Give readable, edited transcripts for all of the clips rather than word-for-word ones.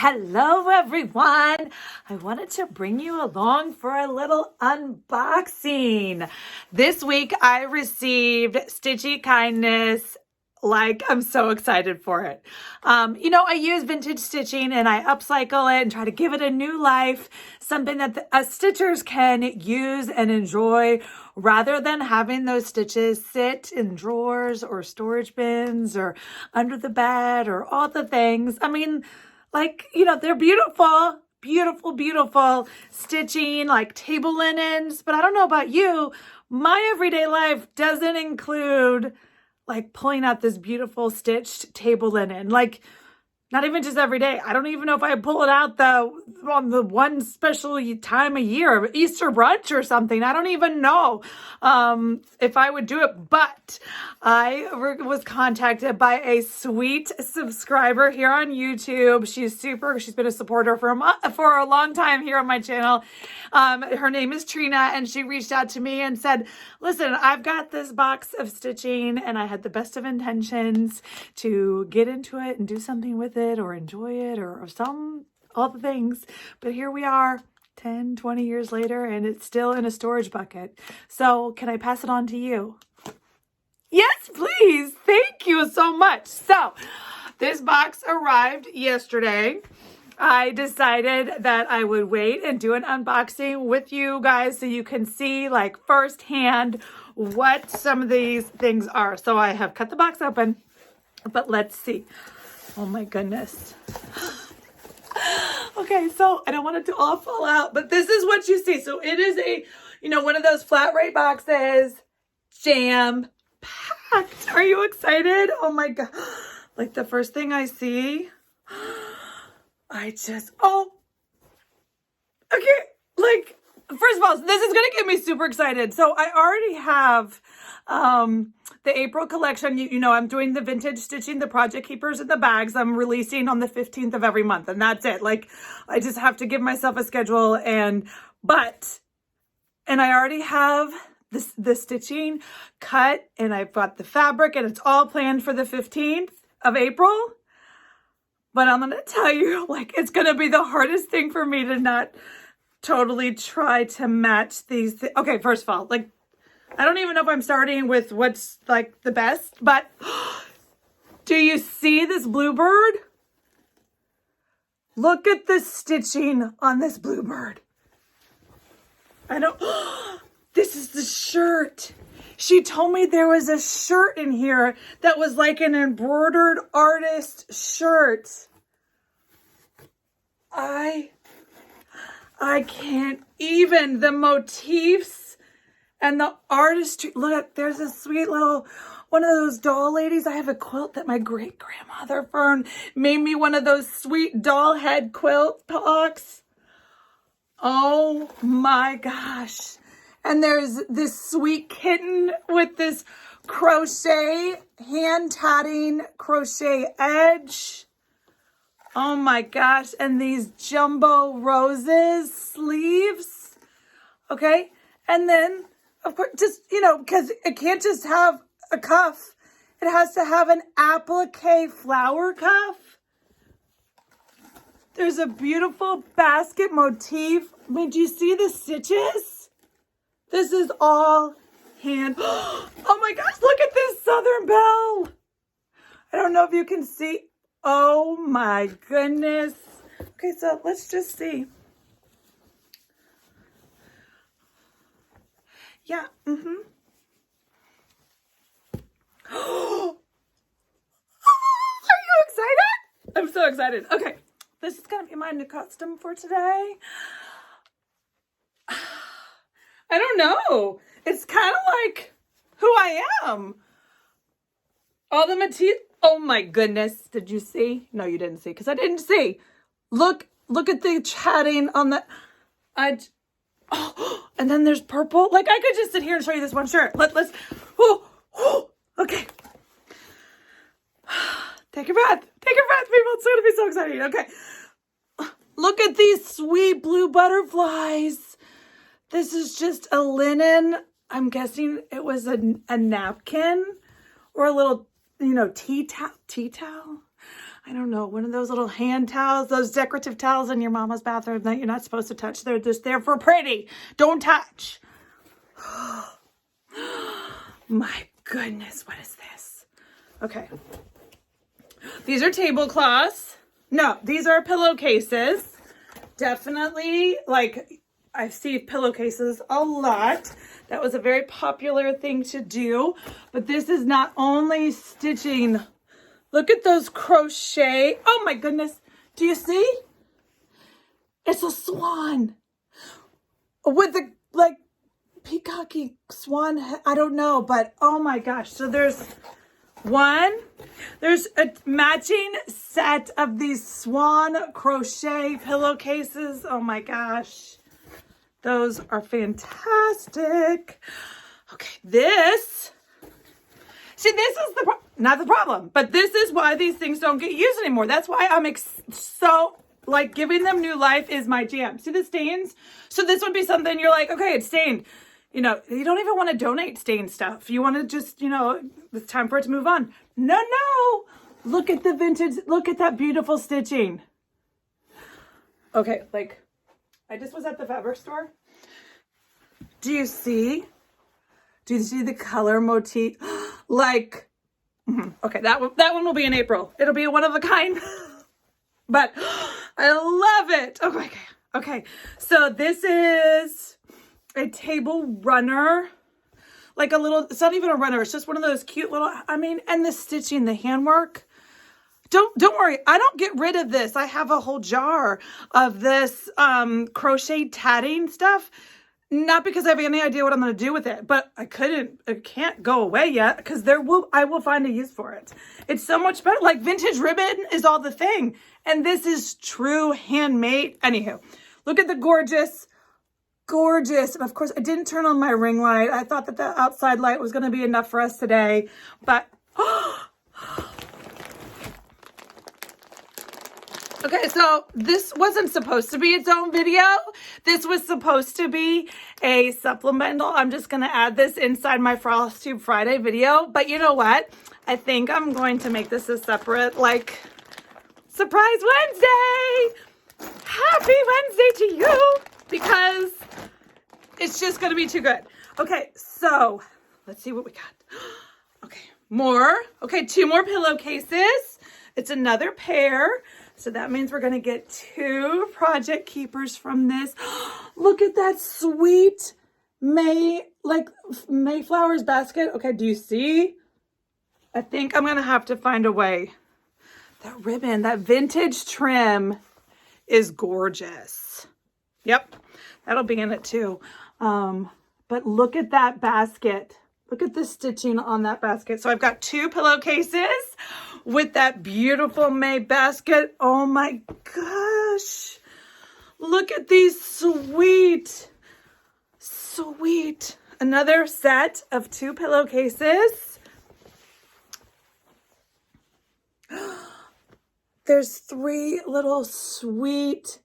Hello everyone! I wanted to bring you along for a little unboxing. This week I received Stitchy Kindness. I'm so excited for it. I use vintage stitching and I upcycle it and try to give it a new life, something that us stitchers can use and enjoy rather than having those stitches sit in drawers or storage bins or under the bed or all the things. They're beautiful, beautiful, beautiful stitching, like table linens. But I don't know about you, my everyday life doesn't include like pulling out this beautiful stitched table linen. Not even just every day. I don't even know if I pull it out on the one special time a year, Easter brunch or something. I don't even know if I would do it. But I was contacted by a sweet subscriber here on YouTube. She's been a supporter for a long time here on my channel. Her name is Trina, and she reached out to me and said, listen, I've got this box of stitching and I had the best of intentions to get into it and do something with it or enjoy it or all the things. But here we are 10, 20 years later and it's still in a storage bucket. So can I pass it on to you? Yes, please. Thank you so much. So this box arrived yesterday. I decided that I would wait and do an unboxing with you guys so you can see firsthand what some of these things are. So I have cut the box open, but let's see. Oh my goodness. Okay, so I don't want it to all fall out, but this is what you see. So it is one of those flat rate boxes, jam packed. Are you excited? Oh my God. The first thing I see, first of all, this is going to get me super excited. So I already have the April collection. I'm doing the vintage stitching, the project keepers and the bags. I'm releasing on the 15th of every month, and that's it. I just have to give myself a schedule and I already have the stitching cut and I've got the fabric and it's all planned for the 15th of April. But I'm going to tell you, it's going to be the hardest thing for me to not totally try to match these. Okay, first of all, I don't even know if I'm starting with what's the best, but do you see this bluebird? Look at the stitching on this bluebird. This is the shirt. She told me there was a shirt in here that was like an embroidered artist shirt. I can't even. The motifs and the artistry. Look, there's a sweet little one of those doll ladies. I have a quilt that my great grandmother Fern made me, one of those sweet doll head quilt blocks. Oh my gosh. And there's this sweet kitten with this crochet, hand tatting crochet edge. Oh my gosh. And these jumbo roses sleeves. Okay. And then, of course, because it can't just have a cuff. It has to have an applique flower cuff. There's a beautiful basket motif. Do you see the stitches? This is all hand. Oh my gosh, look at this Southern Belle. I don't know if you can see. Oh my goodness. Okay, so let's just see. Yeah, Are you excited? I'm so excited. Okay, this is going to be my new costume for today. I don't know. It's kind of like who I am. All the material. Oh my goodness. Did you see? No, you didn't see because I didn't see. Look at the chatting on the. And then there's purple. I could just sit here and show you this one shirt. Let's. Okay. Take a breath. Take a breath, people. It's going to be so exciting. Okay. Look at these sweet blue butterflies. This is just a linen. I'm guessing it was a napkin or a little, tea towel. I don't know, one of those little hand towels, those decorative towels in your mama's bathroom that you're not supposed to touch. They're just there for pretty. Don't touch. My goodness, what is this? Okay. These are tablecloths. No, these are pillowcases. Definitely, like, I see pillowcases a lot. That was a very popular thing to do. But this is not only stitching. Look at those crochet. Oh my goodness. Do you see? It's a swan with a, like, peacocky swan. I don't know, but oh my gosh. So there's a matching set of these swan crochet pillowcases. Oh my gosh. Those are fantastic. Okay, this is not the problem, but this is why these things don't get used anymore. That's why I'm so, like, giving them new life is my jam. See the stains? So this would be something you're like, okay, it's stained. You know, you don't even want to donate stained stuff. You want to just, you know, it's time for it to move on. No. Look at the vintage. Look at that beautiful stitching. Okay, like, I just was at the fabric store. Do you see the color motif? Like, okay, that one will be in April. It'll be one of a kind. But I love it. Okay. So this is a table runner. Like a little, it's not even a runner. It's just one of those cute little, and the stitching, the handwork. Don't worry. I don't get rid of this. I have a whole jar of this crochet tatting stuff. Not because I have any idea what I'm going to do with it, but it can't go away yet because I will find a use for it. It's so much better. Like, vintage ribbon is all the thing. And this is true handmade. Anywho, look at the gorgeous. And of course, I didn't turn on my ring light. I thought that the outside light was going to be enough for us today, but okay, so this wasn't supposed to be its own video. This was supposed to be a supplemental. I'm just going to add this inside my Flosstube Friday video. But you know what? I think I'm going to make this a separate, like, surprise Wednesday. Happy Wednesday to you, because it's just going to be too good. Okay, so let's see what we got. Okay, more. Okay, 2 more pillowcases. It's another pair. So that means we're going to get 2 project keepers from this. Look at that sweet Mayflowers basket. Okay, do you see? I think I'm going to have to find a way. That ribbon, that vintage trim is gorgeous. Yep, that'll be in it too. But look at that basket. Look at the stitching on that basket. So I've got 2 pillowcases with that beautiful May basket. Oh my gosh. Look at these sweet. Another set of 2 pillowcases. There's 3 little sweet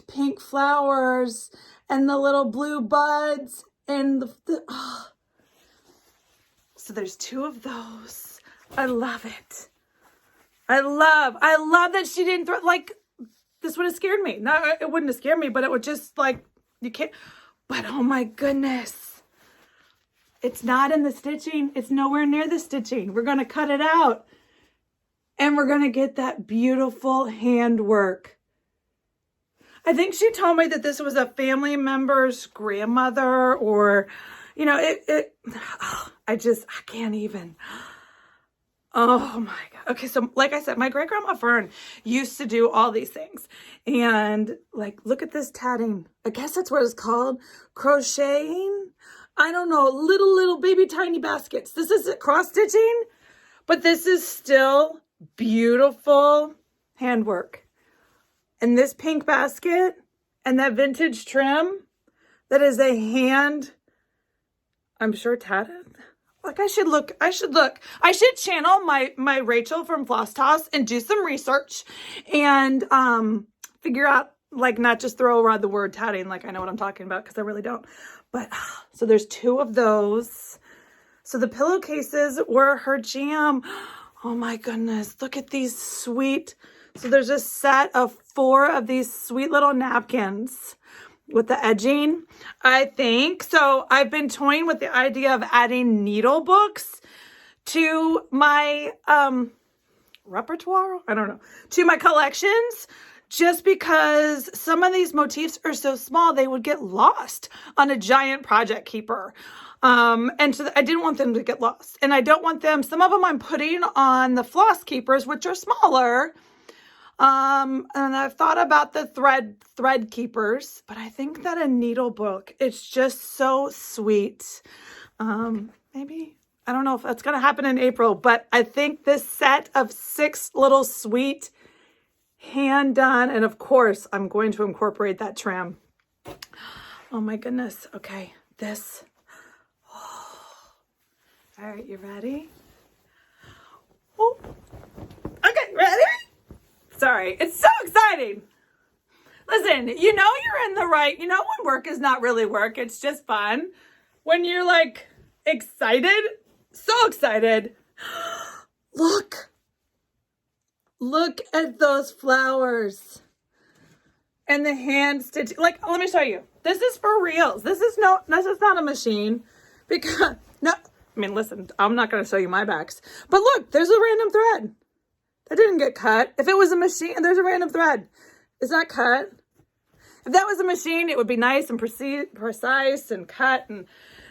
pink flowers and the little blue buds and So there's 2 of those. I love it. I love that she didn't throw, like, this would have scared me. No, it wouldn't have scared me, but it would just, like, you can't, but oh my goodness. It's not in the stitching. It's nowhere near the stitching. We're going to cut it out. And we're going to get that beautiful handwork. I think she told me that this was a family member's grandmother, or, you know, I can't even. Oh my God. Okay. So like I said, my great grandma Fern used to do all these things, and like, look at this tatting. I guess that's what it's called. Crocheting. I don't know. Little baby tiny baskets. This isn't cross stitching, but this is still beautiful handwork. And this pink basket and that vintage trim, that is a hand, I'm sure, tatted. Like, I should channel my Rachel from Floss Toss and do some research and figure out, like, not just throw around the word tatting like I know what I'm talking about, because I really don't. But so there's 2 of those. So the pillowcases were her jam. Oh my goodness, look at these sweet. So there's a set of 4 of these sweet little napkins with the edging, I think. So I've been toying with the idea of adding needle books to my repertoire, I don't know, to my collections, just because some of these motifs are so small they would get lost on a giant project keeper. And so I didn't want them to get lost, and I don't want them, some of them I'm putting on the floss keepers, which are smaller. And I've thought about the thread keepers, but I think that a needle book, it's just so sweet. Maybe, I don't know if that's going to happen in April, but I think this set of 6 little sweet hand done, and of course I'm going to incorporate that trim. Oh my goodness. Okay, this. Oh. All right, you ready? Oh. Okay, ready? Sorry, it's so exciting. Listen, you know you're in the right, you know when work is not really work, it's just fun. When you're like excited, so excited. Look at those flowers. And the hand stitch, like, let me show you. This is for reals. This is not a machine. Because, no, I mean, listen, I'm not going to show you my backs. But look, there's a random thread. That didn't get cut. If it was a machine, there's a random thread. Is that cut? If that was a machine, it would be nice and precise and cut. And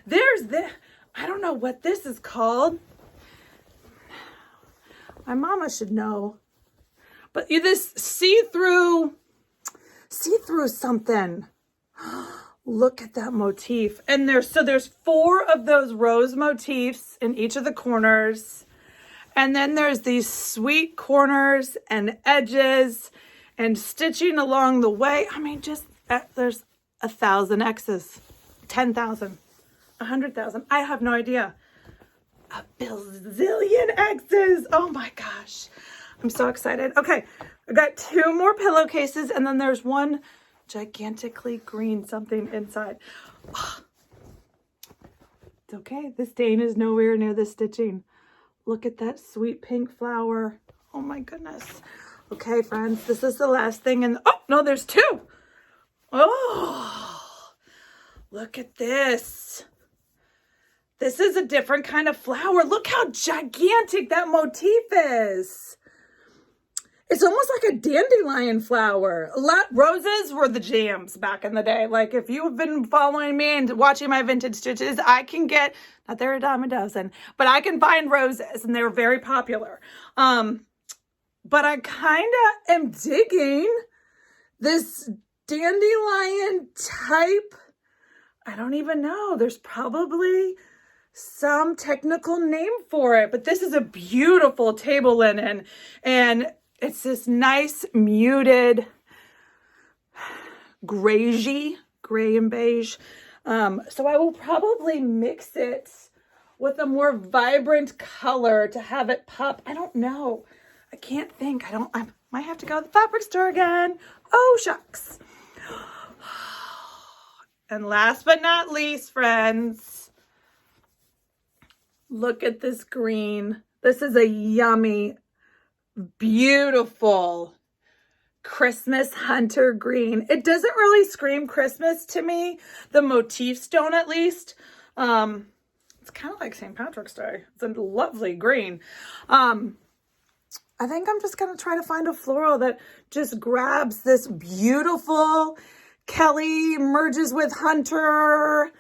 there's this, I don't know what this is called. My mama should know. But this see-through something. Look at that motif. And there's 4 of those rose motifs in each of the corners. And then there's these sweet corners and edges and stitching along the way. I mean, just there's 1,000 X's, 10,000, 100,000. I have no idea. A bazillion X's. Oh my gosh. I'm so excited. Okay, I've got 2 more pillowcases, and then there's one gigantically green something inside. Oh, it's okay. The stain is nowhere near the stitching. Look at that sweet pink flower. Oh my goodness. Okay, friends, this is the last thing. And oh, no, there's 2. Oh, look at this. This is a different kind of flower. Look how gigantic that motif is. It's almost like a dandelion flower. Roses were the jams back in the day. Like, if you've been following me and watching my vintage stitches, I can get, not they're a dime a dozen, but I can find roses, and they're very popular. But I kind of am digging this dandelion type. I don't even know. There's probably some technical name for it, but this is a beautiful table linen, and it's this nice muted gray and beige. So I will probably mix it with a more vibrant color to have it pop. I don't know. I can't think. I might have to go to the fabric store again. Oh, shucks. And last but not least, friends, look at this green. This is a yummy, beautiful Christmas hunter green. It doesn't really scream Christmas to me. The motifs don't, at least. It's kind of like St. Patrick's Day. It's a lovely green. I think I'm just going to try to find a floral that just grabs this beautiful Kelly merges with hunter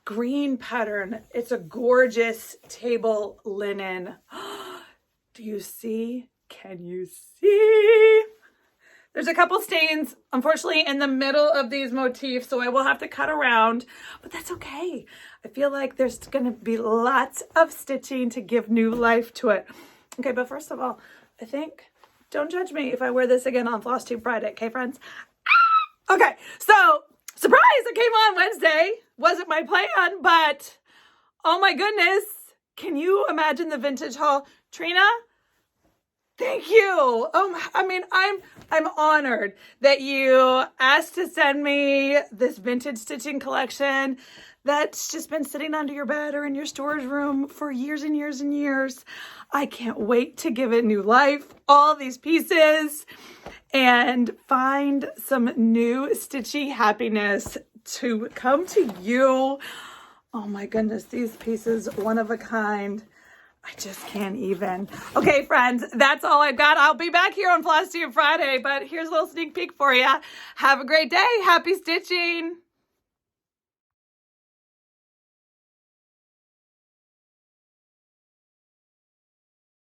green pattern. It's a gorgeous table linen. Do you see? Can you see? There's a couple stains, unfortunately, in the middle of these motifs, so I will have to cut around, but that's okay. I feel like there's going to be lots of stitching to give new life to it. Okay, but first of all, I think, don't judge me if I wear this again on Flosstube Friday, okay, friends? Ah! Okay, so, surprise, it came on Wednesday. Wasn't my plan, but, oh my goodness, can you imagine the vintage haul? Trina, thank you. I mean, I'm honored that you asked to send me this vintage stitching collection. that's just been sitting under your bed or in your storage room for years and years and years. I can't wait to give it new life, all these pieces, and find some new stitchy happiness to come to you. Oh my goodness, these pieces, one of a kind. I just can't even. Okay, friends, that's all I've got. I'll be back here on Flosstube Friday, but here's a little sneak peek for you. Have a great day. Happy stitching.